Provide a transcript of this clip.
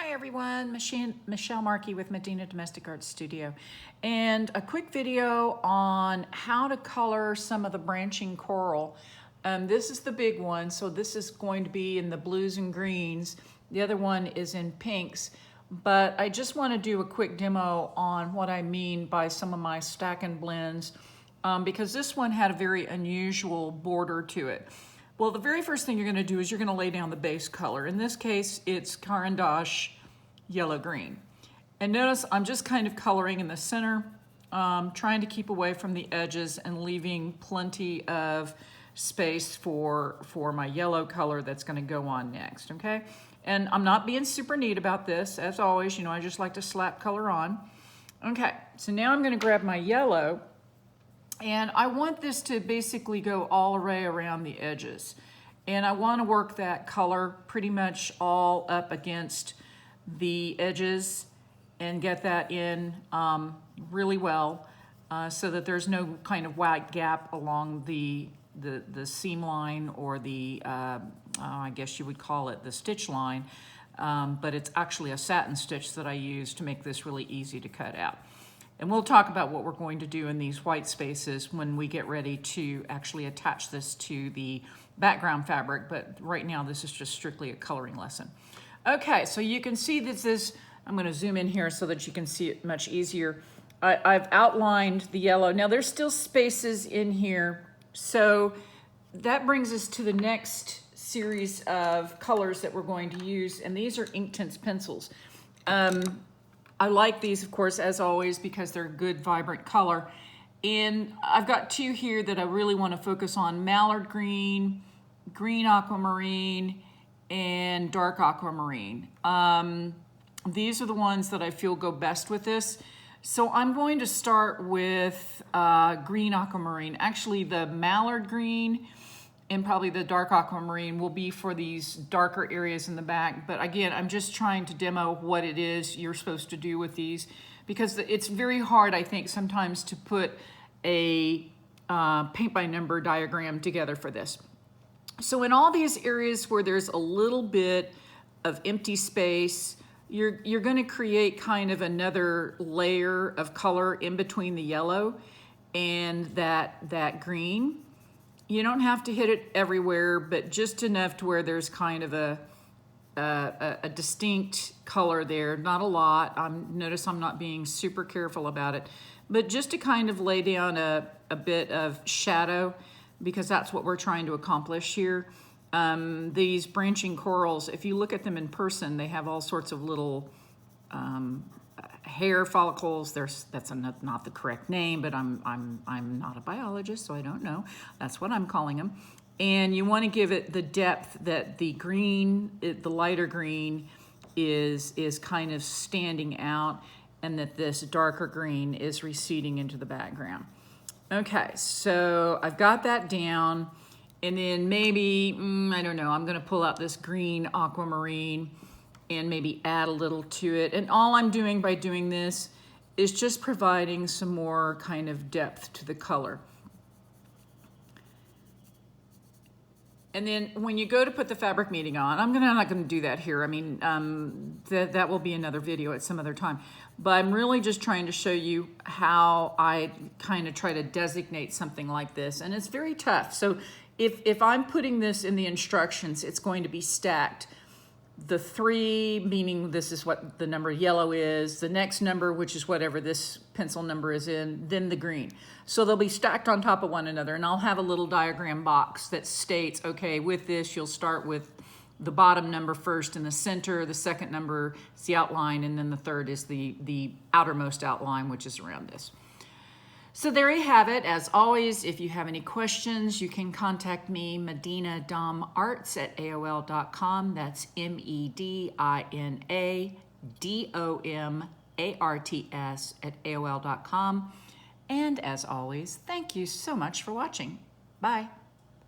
Hi everyone, Michelle Markey with Medina Domestic Art Studio, and a quick video on how to color some of the branching coral. This is the big one, so this is going to be in the blues and greens. The other one is in pinks, but I just want to do a quick demo on what I mean by some of my stack and blends, because this one had a very unusual border to it. Well, the very first thing you're going to do is you're going to lay down the base color. In this case, it's Caran d'Ache yellow-green. And notice I'm just kind of coloring in the center, trying to keep away from the edges and leaving plenty of space for my yellow color that's going to go on next, okay? And I'm not being super neat about this. As always, you know, I just like to slap color on. Okay, so now I'm going to grab my yellow. And I want this to basically go all the way around the edges. And I want to work that color pretty much all up against the edges and get that in really well so that there's no kind of white gap along the seam line or the, I guess you would call it the stitch line. But it's actually a satin stitch that I use to make this really easy to cut out. And we'll talk about what we're going to do in these white spaces when we get ready to actually attach this to the background fabric, but right now this is just strictly a coloring lesson. Okay, so you can see this is, I'm gonna zoom in here so that you can see it much easier. I've outlined the yellow. Now there's still spaces in here, so that brings us to the next series of colors that we're going to use, and these are Inktense pencils. I like these, of course, as always, because they're good, vibrant color. And I've got two here that I really want to focus on: mallard green, green aquamarine, and dark aquamarine. These are the ones that I feel go best with this. So I'm going to start with green aquamarine. Actually, the mallard green and probably the dark aquamarine will be for these darker areas in the back. But again, I'm just trying to demo what it is you're supposed to do with these, because it's very hard, I think, sometimes to put a paint by number diagram together for this. So in all these areas where there's a little bit of empty space, you're gonna create kind of another layer of color in between the yellow and that green. You don't have to hit it everywhere, but just enough to where there's kind of a distinct color there. Not a lot. Notice I'm not being super careful about it, but just to kind of lay down a bit of shadow, because that's what we're trying to accomplish here. These branching corals, if you look at them in person, they have all sorts of little hair follicles. That's not the correct name, but I'm not a biologist, so I don't know. That's what I'm calling them. And you want to give it the depth that the green, the lighter green, is kind of standing out, and that this darker green is receding into the background. Okay, so I've got that down, and then maybe I don't know, I'm going to pull out this green aquamarine and maybe add a little to it. And all I'm doing by doing this is just providing some more kind of depth to the color. And then when you go to put the fabric meeting on, I'm not gonna do that here. I mean, that will be another video at some other time. But I'm really just trying to show you how I kind of try to designate something like this. And it's very tough. So if I'm putting this in the instructions, it's going to be stacked. The 3, meaning this is what the number yellow is, the next number, which is whatever this pencil number is in, then the green. So they'll be stacked on top of one another, and I'll have a little diagram box that states, okay, with this you'll start with the bottom number first in the center, the second number is the outline, and then the third is the outermost outline, which is around this. So there you have it. As always, if you have any questions, you can contact me, medinadomarts@aol.com. That's medinadomarts@aol.com. And as always, thank you so much for watching. Bye.